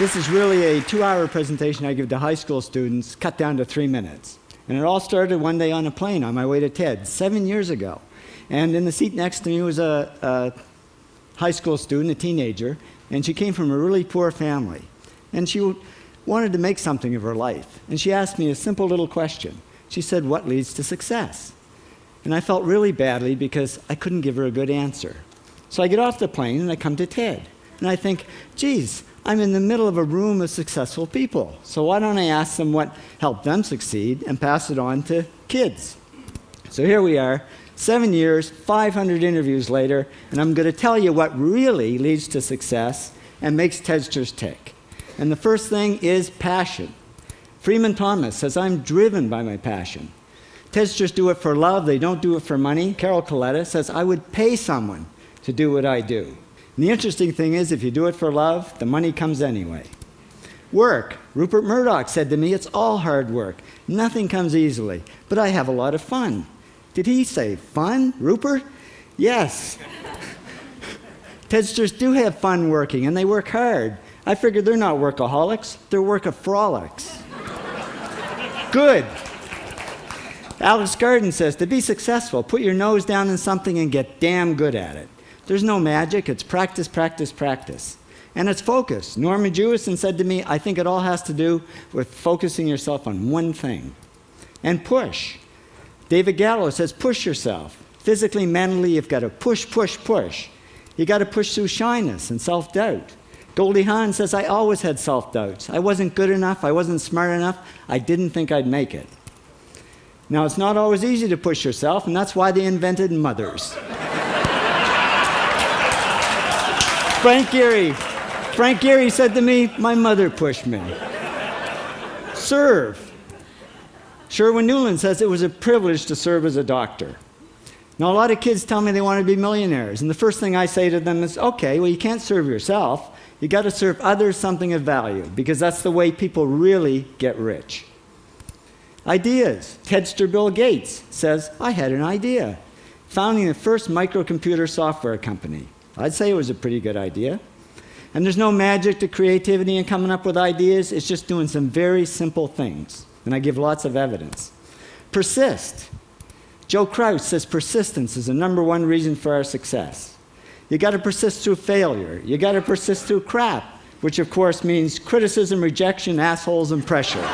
This is really a 2-hour presentation I give to high school students, cut down to 3 minutes. And it all started one day on a plane on my way to TED, 7 years ago. And in the seat next to me was a high school student, a teenager, and she came from a really poor family. And she wanted to make something of her life. And she asked me a simple little question. She said, "What leads to success?" And I felt really badly because I couldn't give her a good answer. So I get off the plane and I come to TED. And I think, geez, I'm in the middle of a room of successful people. So why don't I ask them what helped them succeed and pass it on to kids? So here we are, 7 years, 500 interviews later, and I'm going to tell you what really leads to success and makes TEDsters tick. And the first thing is passion. Freeman Thomas says, "I'm driven by my passion." TEDsters do it for love, they don't do it for money. Carol Coletta says, "I would pay someone to do what I do." And the interesting thing is, if you do it for love, the money comes anyway. Work. Rupert Murdoch said to me, "It's all hard work. Nothing comes easily, but I have a lot of fun." Did he say fun, Rupert? Yes. TEDsters do have fun working, and they work hard. I figure they're not workaholics, they're workaholics. Good. Alex Garden says, to be successful, put your nose down in something and get damn good at it. There's no magic, it's practice, practice, practice. And it's focus. Norman Jewison said to me, "I think it all has to do with focusing yourself on one thing." And push. David Gallo says, push yourself. Physically, mentally, you've got to push, push, push. You've got to push through shyness and self-doubt. Goldie Hawn says, "I always had self-doubts. I wasn't good enough, I wasn't smart enough, I didn't think I'd make it." Now, it's not always easy to push yourself, and that's why they invented mothers. Frank Gehry said to me, "My mother pushed me." Serve. Sherwin Newland says it was a privilege to serve as a doctor. Now, a lot of kids tell me they want to be millionaires, and the first thing I say to them is, okay, well, you can't serve yourself. You got to serve others something of value, because that's the way people really get rich. Ideas. TEDster Bill Gates says, "I had an idea." Founding the first microcomputer software company. I'd say it was a pretty good idea. And there's no magic to creativity and coming up with ideas. It's just doing some very simple things. And I give lots of evidence. Persist. Joe Kraus says persistence is the #1 reason for our success. You got to persist through failure. You got to persist through crap, which of course means criticism, rejection, assholes, and pressure.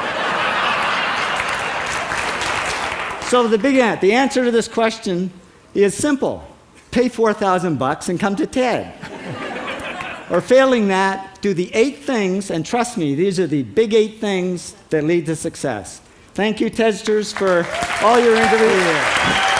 So the answer to this question is simple. Pay $4,000 and come to TED. Or failing that, do the 8 things, and trust me, these are the big 8 things that lead to success. Thank you, TEDsters, for all your interviews.